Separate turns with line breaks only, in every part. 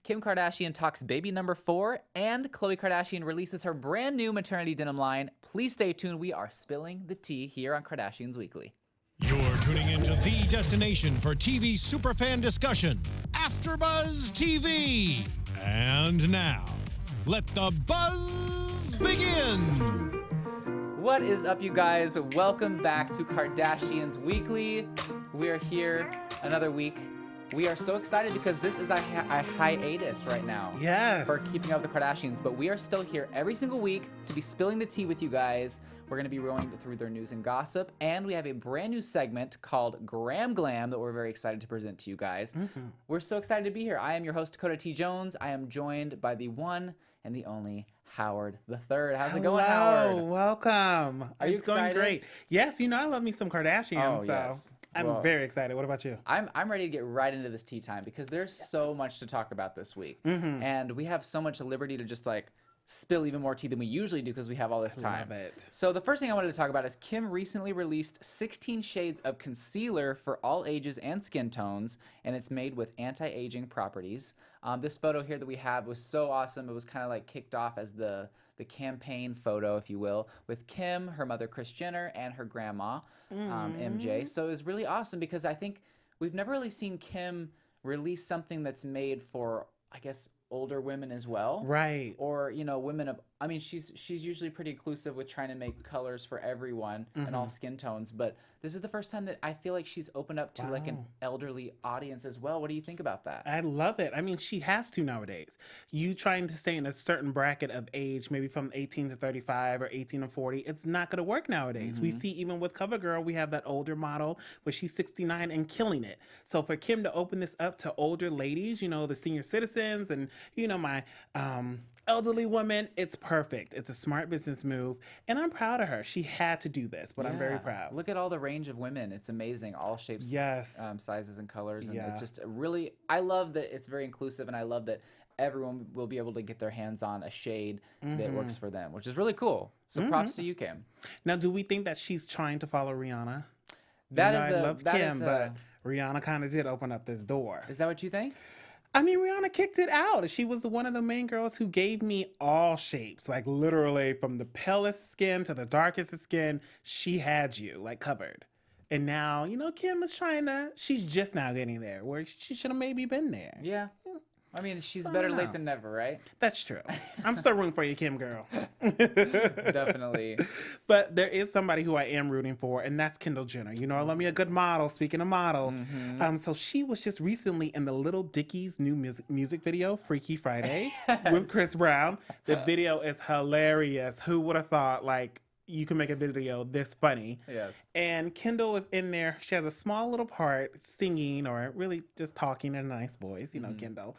Kim Kardashian talks baby number 4, and Khloe Kardashian releases her brand new maternity denim line. Please stay tuned. We are spilling the tea here on Kardashians Weekly.
You're tuning into the destination for TV superfan discussion, Afterbuzz TV. And now, let the buzz begin.
What is up, you guys? Welcome back to Kardashians Weekly. We are here another week. We are so excited because this is a hiatus right now.
Yes.
For keeping up with the Kardashians, but we are still here every single week to be spilling the tea with you guys. We're going to be rolling through their news and gossip, and we have a brand new segment called Gram Glam that we're very excited to present to you guys. We're so excited to be here. I am your host, Dakota T. Jones. I am joined by the one and the only Howard the Third. How's it going, Howard?
Hello, welcome.
Are you
It's going
excited?
great. Yes, I love me some Kardashians,
Oh,
so
yes.
I'm
Well,
very excited. What about you?
I'm ready to get right into this tea time because there's so much to talk about this week. And we have so much liberty to just like spill even more tea than we usually do because we have all this time.
Love it.
So the first thing I wanted to talk about is Kim recently released 16 shades of concealer for all ages and skin tones, and it's made with anti-aging properties. This photo here that we have was so awesome. It was kind of like kicked off as the campaign photo, if you will, with Kim, her mother Kris Jenner, and her grandma, MJ. So it was really awesome because I think we've never really seen Kim release something that's made for, I guess, older women as well.
Right.
Or, women of, I mean, she's usually pretty inclusive with trying to make colors for everyone and all skin tones, but this is the first time that I feel like she's opened up to like an elderly audience as well. What do you think about that?
I love it. I mean, she has to nowadays. You trying to stay in a certain bracket of age, maybe from 18 to 35 or 18 to 40, it's not going to work nowadays. We see even with CoverGirl, we have that older model where she's 69 and killing it. So for Kim to open this up to older ladies, the senior citizens and, my elderly women, it's perfect. It's a smart business move. And I'm proud of her. She had to do this, but I'm very proud.
Look at all the range of women. It's amazing. All shapes,
Yes.
sizes, and colors. And
Yeah.
it's just really, I love that it's very inclusive, and I love that everyone will be able to get their hands on a shade that works for them, which is really cool. So props to you, Kim.
Now, do we think that she's trying to follow Rihanna?
I
love Kim, but Rihanna kind of did open up this door.
Is that what you think?
I mean, Rihanna kicked it out. She was one of the main girls who gave me all shapes, like literally from the palest skin to the darkest skin. She had you like covered. And now, Kim is she's just now getting there where she should have maybe been there.
Yeah. I mean, she's
I
better
don't
late
know.
than never, right?
That's true. I'm still rooting for you, Kim girl.
Definitely.
But there is somebody who I am rooting for, and that's Kendall Jenner. I love me a good model, speaking of models. So she was just recently in the Little Dicky's new music video, Freaky Friday, with Chris Brown. The video is hilarious. Who would have thought, you can make a video this funny?
Yes.
And Kendall is in there. She has a small little part singing or really just talking in a nice voice, Kendall,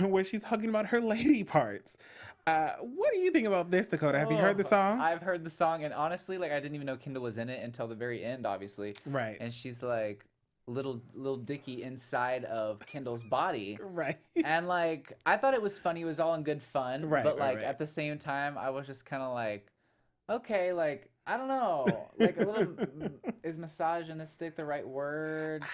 where she's talking about her lady parts. What do you think about this, Dakota? Have you heard the song?
I've heard the song, and honestly, I didn't even know Kendall was in it until the very end, obviously.
Right.
And she's like little Dicky inside of Kendall's body.
Right.
And I thought it was funny. It was all in good fun.
Right,
But
right.
at the same time, I was just kind of okay, I don't know. A little, is misogynistic the right word?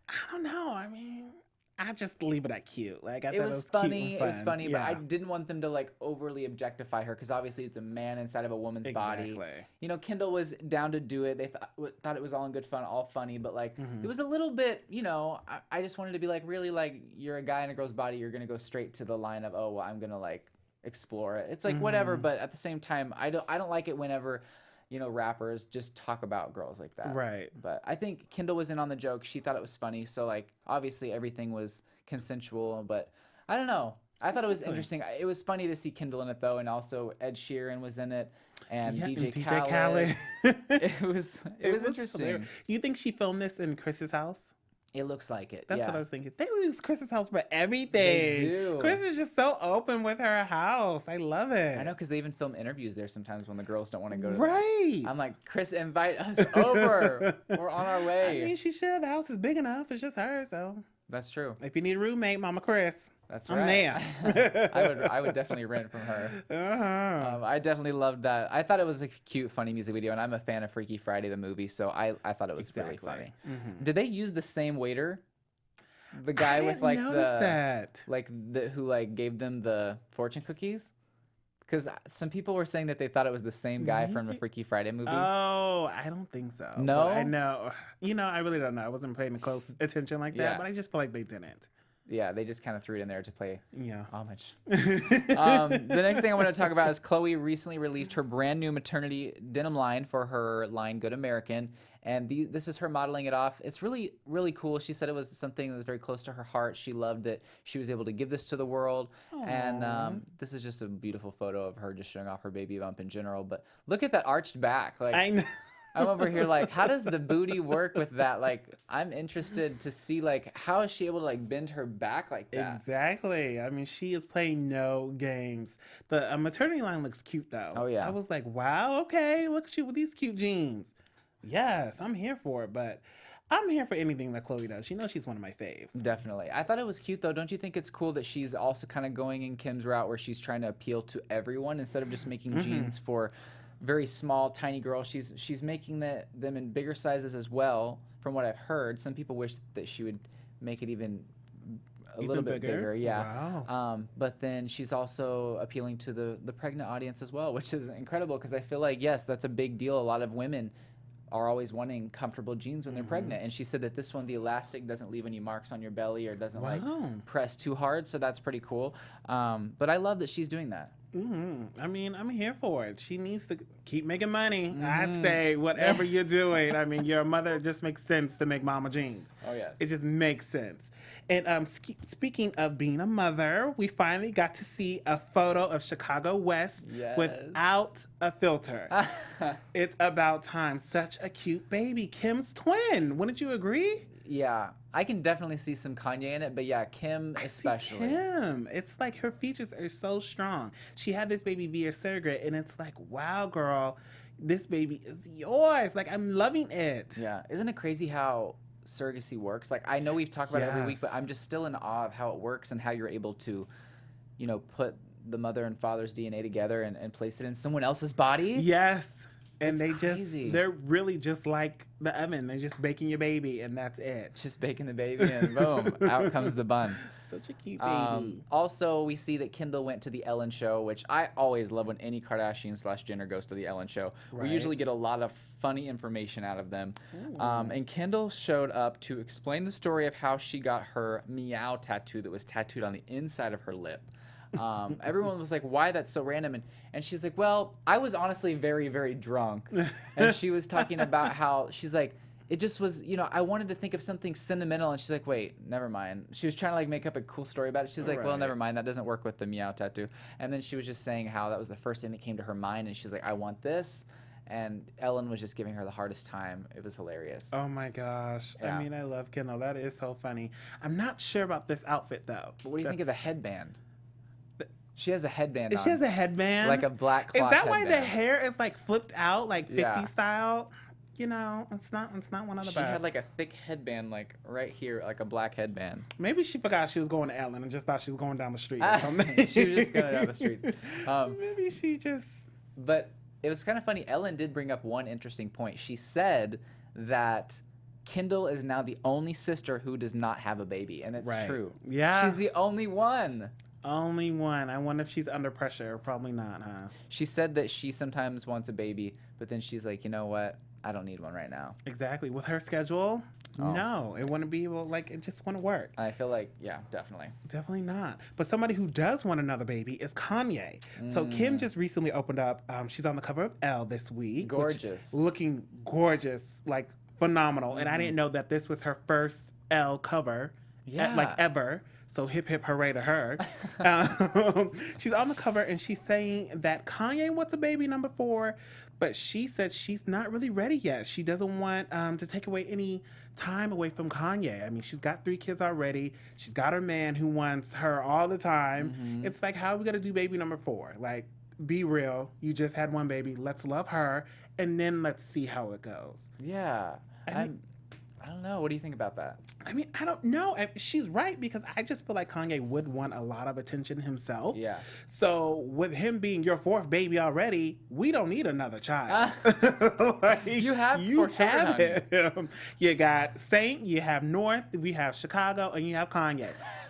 I don't know. I mean, I just leave it at cute. I thought
It was funny.
cute and
It was
fun.
funny, but I
Yeah.
didn't want them to overly objectify her because obviously it's a man inside of a woman's body.
Exactly.
Kendall was down to do it. They thought it was all in good fun, all funny, but it was a little bit. I just wanted to be really you're a guy in a girl's body. You're gonna go straight to the line of I'm gonna explore it. It's whatever, but at the same time, I don't like it whenever rappers just talk about girls like that.
Right.
But I think Kendall was in on the joke. She thought it was funny. So obviously everything was consensual, but I don't know. I thought it was interesting. It was funny to see Kendall in it though, and also Ed Sheeran was in it, and
Yeah,
DJ
and
Khaled. It was interesting.
hilarious. You think she filmed this in Chris's house?
It looks like it.
That's
yeah.
what I was thinking. They use Chris's house for everything.
They do.
Chris is just so open with her house. I love it.
I know, because they even film interviews there sometimes when the girls don't want to go to
Right.
I'm like, Chris, invite us over. We're on our way.
I mean, she should. The house is big enough. It's just her. So
That's true.
if you need a roommate, Mama Chris.
That's
I'm
right.
there.
I would definitely rent from her.
Uh-huh.
I definitely loved that. I thought it was a cute, funny music video, and I'm a fan of Freaky Friday, the movie, so I thought it was really funny.
Mm-hmm.
Did they use the same waiter? The guy
I
with
didn't
like
notice that.
who like gave them the fortune cookies. Because some people were saying that they thought it was the same guy from the
Really?
Freaky Friday movie.
Oh, I don't think so. But I
No?
know, I really don't know. I wasn't paying close attention like that,
Yeah.
but I just feel like they didn't.
Yeah, they just kind of threw it in there to play
Yeah.
homage. The next thing I want to talk about is Khloe recently released her brand new maternity denim line for her line Good American. And this is her modeling it off. It's really, really cool. She said it was something that was very close to her heart. She loved that she was able to give this to the world.
Aw.
And this is just a beautiful photo of her just showing off her baby bump in general. But look at that arched back. Like,
I know.
I'm over here like, how does the booty work with that? Like, I'm interested to see, like, how is she able to, like, bend her back like that?
Exactly. I mean, she is playing no games. The maternity line looks cute, though.
Oh, yeah.
I was like, wow, okay, look at you with these cute jeans. Yes, I'm here for it, but I'm here for anything that Khloe does. You know she's one of my faves.
Definitely. I thought it was cute, though. Don't you think it's cool that she's also kind of going in Kim's route where she's trying to appeal to everyone instead of just making jeans for very small, tiny girls? She's making them in bigger sizes as well, from what I've heard. Some people wish that she would make it even a little bit bigger. Yeah.
Wow.
But then she's also appealing to the pregnant audience as well, which is incredible because I feel like, yes, that's a big deal. A lot of women are always wanting comfortable jeans when they're pregnant. And she said that this one, the elastic doesn't leave any marks on your belly or doesn't like press too hard. So that's pretty cool. But I love that she's doing that.
I mean, I'm here for it. She needs to keep making money. I'd say whatever you're doing. I mean, you're a mother. It just makes sense to make mama jeans.
Oh, yes.
It just makes sense. And speaking of being a mother, we finally got to see a photo of Chicago West without a filter. It's about time. Such a cute baby. Kim's twin. Wouldn't you agree?
Yeah, I can definitely see some Kanye in it, but yeah, Kim especially.
Kim, it's like her features are so strong. She had this baby via surrogate, and it's like, wow, girl, this baby is yours. Like, I'm loving it.
Yeah, isn't it crazy how surrogacy works? Like, I know we've talked about it every week, but I'm just still in awe of how it works and how you're able to, put the mother and father's DNA together and place it in someone else's body.
Yes. And
It's crazy.
they're really just like the oven. They're just baking your baby, and that's it.
Just baking the baby and boom, out comes the bun.
Such a cute baby.
Also, we see that Kendall went to the Ellen show, which I always love when any Kardashian/Jenner goes to the Ellen show. We
Right.
usually get a lot of funny information out of them. And Kendall showed up to explain the story of how she got her meow tattoo that was tattooed on the inside of her lip. Everyone was like, why that's so random? And she's like, well, I was honestly very, very drunk. And she was talking about how she's like, it just was, I wanted to think of something sentimental. And she's like, wait, never mind. She was trying to like make up a cool story about it. She's like, well, never mind. That doesn't work with the meow tattoo. And then she was just saying how that was the first thing that came to her mind. And she's like, I want this. And Ellen was just giving her the hardest time. It was hilarious.
Oh my gosh.
Yeah.
I mean, I love Kendall. That is so funny. I'm not sure about this outfit, though.
But what do you think of the headband? She has a headband on.
She has a headband?
Like a black
Is
cloth
that why the
headband.
hair is like flipped out, like 50
Yeah.
style? It's not one of the
She
best.
had like a thick headband, like right here, like a black headband.
Maybe she forgot she was going to Ellen and just thought she was going down the street or something.
She was just going down the street.
Maybe she just...
But it was kind of funny. Ellen did bring up one interesting point. She said that Kendall is now the only sister who does not have a baby, and it's true.
Yeah.
She's the only one.
Only one. I wonder if she's under pressure. Probably not, huh?
She said that she sometimes wants a baby, but then she's like, you know what? I don't need one right now.
Exactly. With her schedule, no. It wouldn't be able, it just wouldn't work.
I feel like, yeah, definitely.
Definitely not. But somebody who does want another baby is Kanye. So Kim just recently opened up. She's on the cover of Elle this week.
Gorgeous.
Looking gorgeous, like phenomenal. And I didn't know that this was her first Elle cover, ever. So hip hip hooray to her. She's on the cover and she's saying that Kanye wants a baby number 4, but she said she's not really ready yet. She doesn't want to take away any time away from Kanye. I mean, she's got 3 kids already. She's got her man who wants her all the time. It's like, how are we going to do baby number 4? Like, be real. You just had one baby. Let's love her. And then let's see how it goes.
Yeah. I don't know. What do you think about that?
I mean, I don't know. She's right, because I just feel like Kanye would want a lot of attention himself.
Yeah.
So with him being your fourth baby already, we don't need another child. Like,
You have four children,
him. You got Saint, you have North, we have Chicago, and you have Kanye.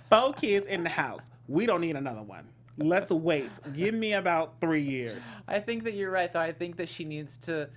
4 kids in the house. We don't need another one. Let's wait. Give me about 3 years.
I think that you're right, though. I think she needs to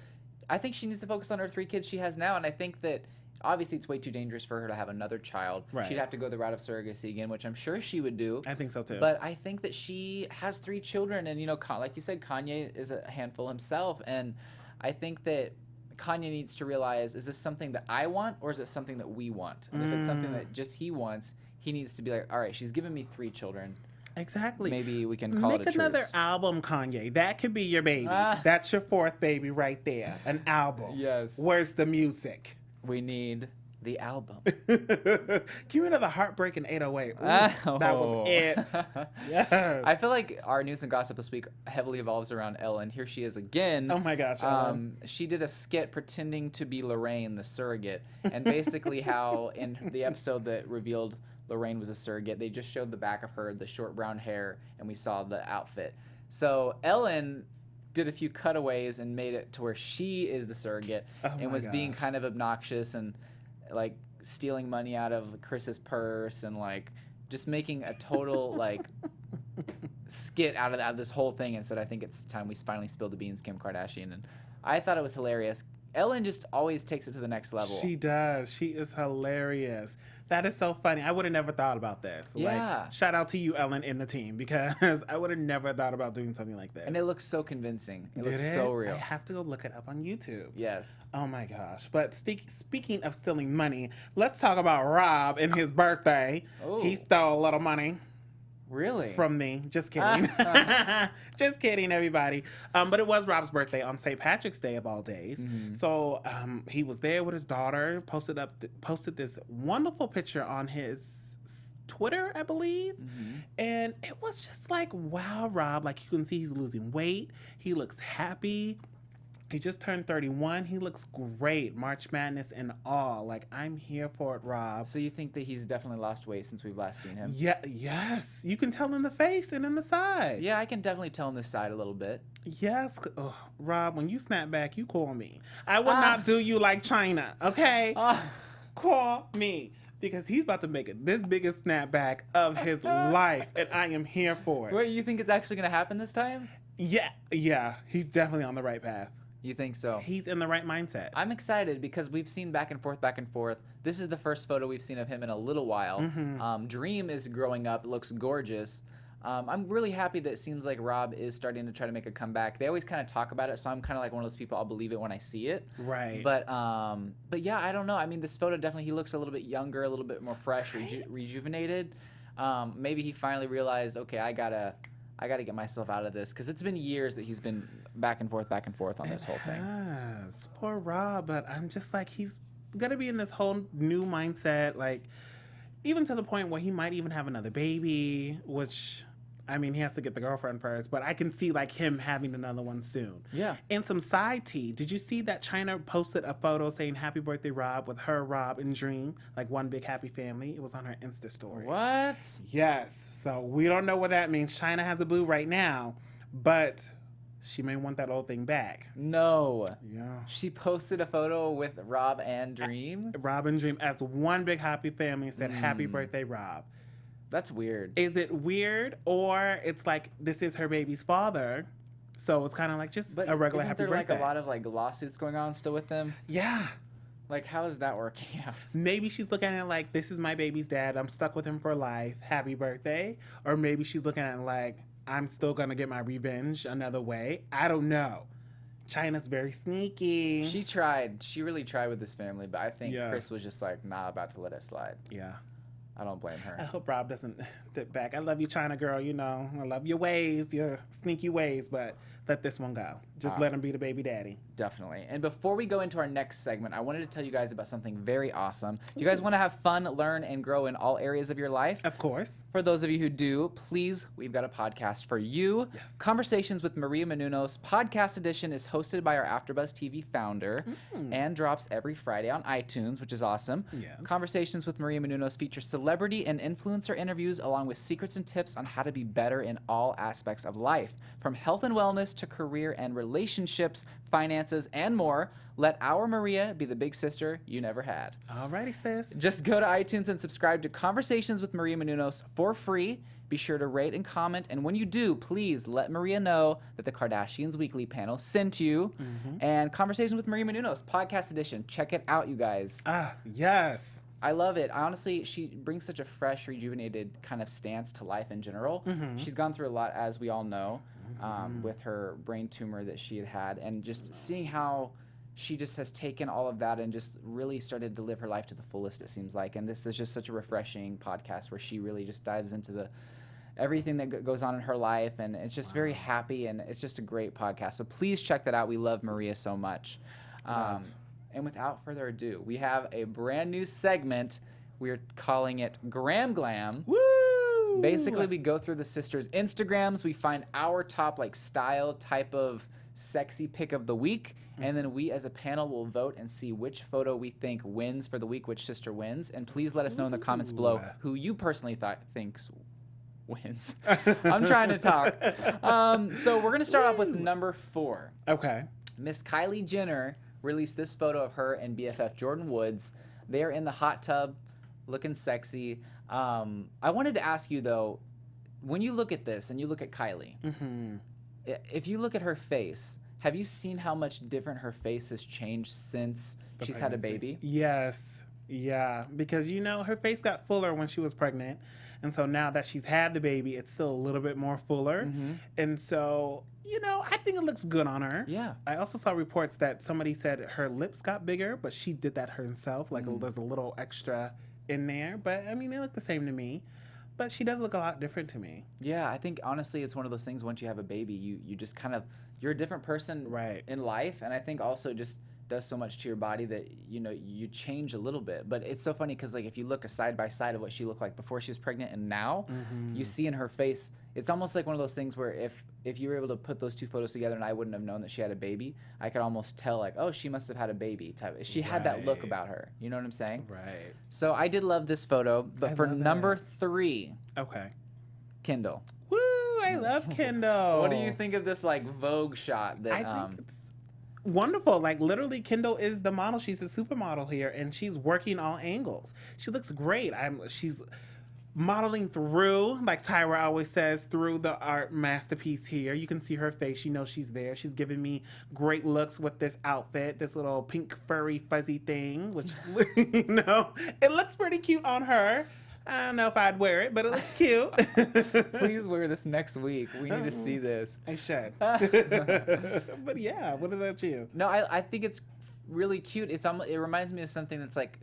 focus on her 3 kids she has now, and I think that obviously it's way too dangerous for her to have another child.
Right.
She'd have to go the route of surrogacy again, which I'm sure she would do.
I think so too.
But I think that she has 3 children, and like you said, Kanye is a handful himself, and I think that Kanye needs to realize, is this something that I want, or is it something that we want? And if it's something that just he wants, he needs to be like, all right, she's given me 3 children.
Exactly.
Maybe we can call it a
Make another
truce.
album, Kanye. That could be your baby. That's your 4th baby right there. An album.
Yes.
Where's the music?
We need the album.
Give me another Heartbreaking 808. Ooh, that was it. Yes.
I feel like our news and gossip this week heavily evolves around Ellen. Here she is again.
Oh my gosh.
She did a skit pretending to be Lorraine, the surrogate, and basically how in the episode that revealed Lorraine was a surrogate, they just showed the back of her, the short brown hair, and we saw the outfit. So Ellen did a few cutaways and made it to where she is the surrogate and was being kind of obnoxious and like stealing money out of Chris's purse and like just making a total like skit out of this whole thing, and said, I think it's time we finally spilled the beans, Kim Kardashian. And I thought it was hilarious. Ellen just always takes it to the next level.
She does. She is hilarious. That is so funny. I would have never thought about this.
Yeah.
Like, shout out to you, Ellen, and the team, because I would have never thought about doing something like this.
And it looks so convincing. It
Did
looks
it?
so real.
I have to go look it up on YouTube.
Yes.
Oh my gosh. But speaking of stealing money, let's talk about Rob and his birthday.
Oh.
He stole a little money.
Really?
From me. Just kidding. Just kidding, everybody. But it was Rob's birthday on St. Patrick's Day of all days.
Mm-hmm.
So he was there with his daughter, posted this wonderful picture on his Twitter, I believe.
Mm-hmm.
And it was just like, wow, Rob. Like, you can see he's losing weight. He looks happy. He just turned 31. He looks great. March Madness and all. Like, I'm here for it, Rob.
So you think that he's definitely lost weight since we've last seen him?
Yeah, yes. You can tell in the face and in the side.
Yeah, I can definitely tell on this side a little bit.
Yes. Oh, Rob, when you snap back, you call me. I will not do you like China, okay? Call me. Because he's about to make it this biggest snapback of his life, and I am here for it.
Wait, you think it's actually going to happen this time?
Yeah. He's definitely on the right path.
You think so?
He's in the right mindset.
I'm excited because we've seen back and forth. This is the first photo we've seen of him in a little while.
Mm-hmm.
Dream is growing up, looks gorgeous. I'm really happy that it seems like Rob is starting to try to make a comeback. They always kind of talk about it, so I'm kind of like one of those people, I'll believe it when I see it.
Right.
But yeah, I don't know. I mean, this photo definitely, he looks a little bit younger, a little bit more fresh, rejuvenated. Maybe he finally realized, okay, I gotta get myself out of this, because it's been years that he's been back and forth on this whole thing.
Yes, poor Rob, but I'm just like, he's gonna be in this whole new mindset, like even to the point where he might even have another baby, which, I mean, he has to get the girlfriend first, but I can see like him having another one soon.
Yeah.
And some side tea. Did you see that China posted a photo saying happy birthday, Rob, with her, Rob, and Dream, like one big happy family? It was on her Insta story.
What?
Yes. So we don't know what that means. China has a boo right now, but she may want that old thing back.
No.
Yeah.
She posted a photo with Rob and Dream.
Rob and Dream as one big happy family and said, happy birthday, Rob.
That's weird.
Is it weird, or it's like this is her baby's father, so it's kind of like just a regular happy birthday?
Isn't there like a lot of like lawsuits going on still with them?
Yeah.
Like, how is that working out?
Maybe she's looking at it like, this is my baby's dad. I'm stuck with him for life. Happy birthday. Or maybe she's looking at it like, I'm still going to get my revenge another way. I don't know. China's very sneaky.
She tried. She really tried with this family, but I think
Yeah.
Chris was just like, not about to let it slide.
Yeah.
I don't blame
I
her.
hope Rob doesn't dip back. I love you, China girl. You know, I love your ways, your sneaky ways, but let this one go. Just let him be the baby daddy.
Definitely. And before we go into our next segment, I wanted to tell you guys about something very awesome. You guys want to have fun, learn, and grow in all areas of your life?
Of course.
For those of you who do, please, we've got a podcast for you.
Yes.
Conversations with Maria Menounos Podcast Edition is hosted by our AfterBuzz TV founder and drops every Friday on iTunes, which is awesome.
Yes.
Conversations with Maria Menounos feature celebrity and influencer interviews along with secrets and tips on how to be better in all aspects of life, from health and wellness to career and relationships, finances, and more. Let our Maria be the big sister you never had.
Alrighty, sis.
Just go to iTunes and subscribe to Conversations with Maria Menounos for free. Be sure to rate and comment, and when you do, please let Maria know that the Kardashians Weekly panel sent you. And Conversations with Maria Menounos Podcast Edition. Check it out, you guys.
Ah, yes.
I love it. Honestly, she brings such a fresh, rejuvenated kind of stance to life in general. She's gone through a lot, as we all know, with her brain tumor that she had, and just seeing how she just has taken all of that and just really started to live her life to the fullest, it seems like. And this is just such a refreshing podcast where she really just dives into everything that goes on in her life, and it's just very happy, and it's just a great podcast. So please check that out. We love Maria so much. And without further ado, we have a brand new segment. We're calling it Gram Glam.
Woo!
Basically, we go through the sisters' Instagrams. We find our top style type of sexy pick of the week. And then we as a panel will vote and see which photo we think wins for the week, which sister wins. And please let us know in the comments below who you personally thinks wins. I'm trying to talk. So we're going to start off with number 4.
Okay.
Miss Kylie Jenner released this photo of her and BFF Jordan Woods. They are in the hot tub, looking sexy. I wanted to ask you, though, when you look at this and you look at Kylie, if you look at her face, have you seen how much different her face has changed since she's had a baby?
Yes. Yeah. Because, you know, her face got fuller when she was pregnant. And so now that she's had the baby, it's still a little bit more fuller. And so, you know, I think it looks good on her.
Yeah.
I also saw reports that somebody said her lips got bigger, but she did that herself. Like there's a little extra in there. But, I mean, they look the same to me. But she does look a lot different to me.
Yeah, I think, honestly, it's one of those things, once you have a baby, you just kind of, you're a different person in life. And I think also just does so much to your body that, you know, you change a little bit. But it's so funny because, like, if you look a side by side of what she looked like before she was pregnant and now, you see in her face, it's almost like one of those things where if you were able to put those two photos together and I wouldn't have known that she had a baby, I could almost tell, like, oh, she must have had a baby type. She had that look about her. You know what I'm saying?
Right.
So I did love this photo. But for number 3,
okay,
Kendall.
Woo! I love Kendall.
What do you think of this, like, Vogue shot that
I think it's wonderful. Like, literally, Kendall is the model. She's a supermodel here, and she's working all angles. She looks great. She's modeling through, like Tyra always says, through the art masterpiece here. You can see her face. You know she's there. She's giving me great looks with this outfit, this little pink furry fuzzy thing, which, you know, it looks pretty cute on her. I don't know if I'd wear it, but it looks cute.
Please wear this next week. We need to see this.
I should. But yeah, what about you?
No, I think it's really cute. It reminds me of something that's like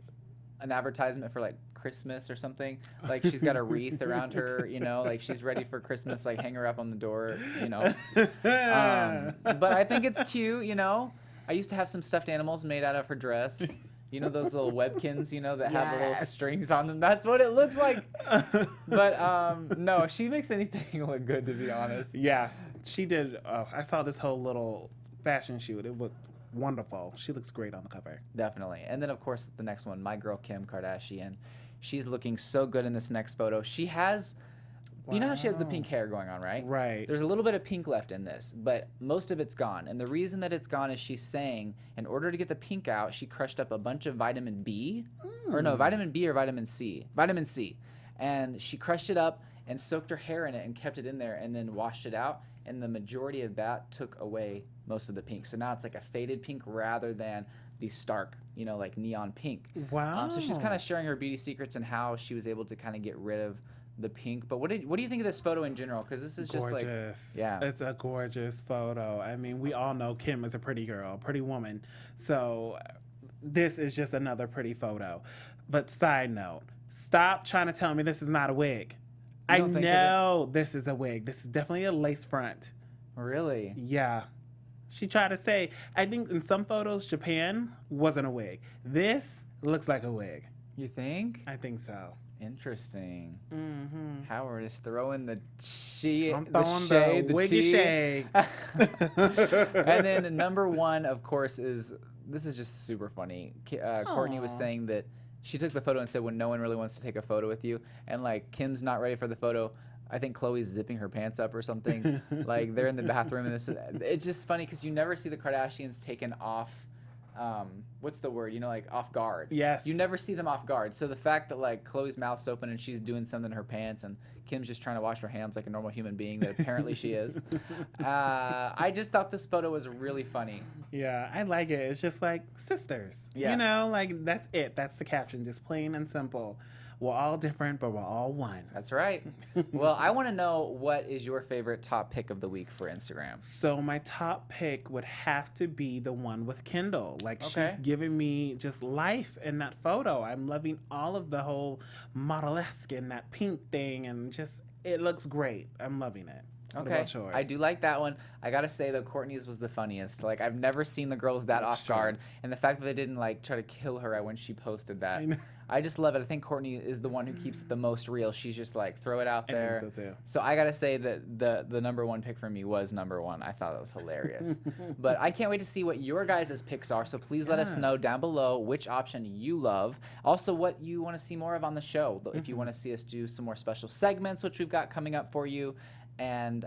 an advertisement for, like, Christmas or something. Like, she's got a wreath around her, you know, like she's ready for Christmas, like hang her up on the door, you know. But I think it's cute, you know. I used to have some stuffed animals made out of her dress. You know, those little webkins, you know, that have the little strings on them. That's what it looks like. But no, she makes anything look good, to be honest.
Yeah, she did. I saw this whole little fashion shoot. It looked wonderful. She looks great on the cover.
Definitely. And then, of course, the next one, my girl Kim Kardashian. She's looking so good in this next photo. She has, you know how she has the pink hair going on, right?
Right.
There's a little bit of pink left in this, but most of it's gone. And the reason that it's gone is she's saying in order to get the pink out, she crushed up a bunch of vitamin B. Or no, vitamin B or vitamin C. Vitamin C. And she crushed it up and soaked her hair in it and kept it in there and then washed it out. And the majority of that took away most of the pink. So now it's like a faded pink rather than the stark, you know, like neon pink.
Wow.
So she's kind of sharing her beauty secrets and how she was able to kind of get rid of the pink. But what do you think of this photo in general? Because this is just
gorgeous.
Like, yeah,
it's a gorgeous photo. I mean, we all know Kim is a pretty girl, pretty woman. So this is just another pretty photo. But side note, Stop trying to tell me this is not a wig. I
don't think it is?
know this is a wig. This is definitely a lace front.
Really?
Yeah. She tried to say, I think in some photos, Japan wasn't a wig. This looks like a wig.
You think?
I think so.
Interesting.
Mm-hmm.
Howard is throwing the shade,
I'm
the
throwing
shade,
the
the
wiggy
tea.
shade.
And then number one, of course, is this is just super funny. Courtney was
Aw.
saying that she took the photo and said when no one really wants to take a photo with you, and like Kim's not ready for the photo. I think Khloe's zipping her pants up or something. Like they're in the bathroom and this. It's just funny because you never see the Kardashians taken off. What's the word? You know, like off guard.
Yes.
You never see them off guard. So the fact that like Khloe's mouth's open and she's doing something in her pants and Kim's just trying to wash her hands like a normal human being that apparently she is. I just thought this photo was really funny.
Yeah, I like it. It's just like sisters.
Yeah.
You know, like that's it. That's the caption. Just plain and simple. We're all different, but we're all one.
That's right. Well, I want to know what is your favorite top pick of the week for Instagram?
So my top pick would have to be the one with Kendall. Like
Okay.
she's giving me just life in that photo. I'm loving all of the whole model-esque and that pink thing and just it looks great. I'm loving it. What
Okay,
about yours?
I do like that one. I gotta say though, Courtney's was the funniest. Like I've never seen the girls that
That's
off guard, and the fact that they didn't like try to kill her right when she posted that.
I know.
I just love it. I think Courtney is the one who keeps it the most real. She's just like throw it out
I
there.
think so too.
So I gotta say that the number one pick for me was number one. I thought that was hilarious. But I can't wait to see what your guys' picks are. So please let us know
Yes.
down below which option you love. Also, what you want to see more of on the show. If you want to see us do some more special segments, which we've got coming up for you. And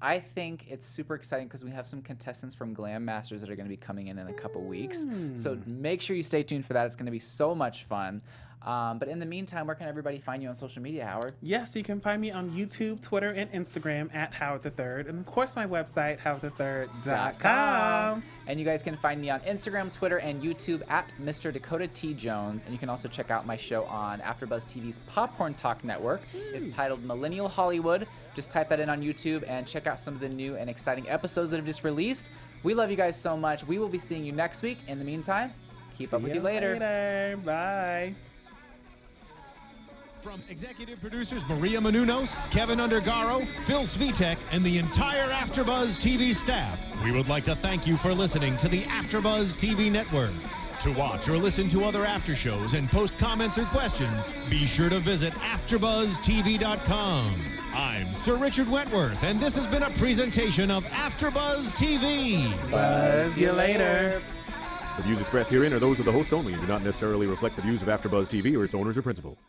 I think it's super exciting because we have some contestants from Glam Masters that are going to be coming in a couple weeks. So make sure you stay tuned for that. It's going to be so much fun. But in the meantime, where can everybody find you on social media, Howard?
Yes, you can find me on YouTube, Twitter, and Instagram at Howard III. And of course, my website, howardthird.com.
And you guys can find me on Instagram, Twitter, and YouTube at Mr. Dakota T. Jones. And you can also check out my show on Afterbuzz TV's Popcorn Talk Network. It's titled Millennial Hollywood. Just type that in on YouTube and check out some of the new and exciting episodes that have just released. We love you guys so much. We will be seeing you next week. In the meantime, keep up with you later.
Bye.
From executive producers Maria Menounos, Kevin Undergaro, Phil Svitek, and the entire Afterbuzz TV staff, we would like to thank you for listening to the Afterbuzz TV network. To watch or listen to other after shows and post comments or questions, be sure to visit AfterbuzzTV.com. I'm Sir Richard Wentworth, and this has been a presentation of Afterbuzz TV.
Buzz you later.
The views expressed herein are those of the hosts only and do not necessarily reflect the views of AfterBuzz TV or its owners or principals.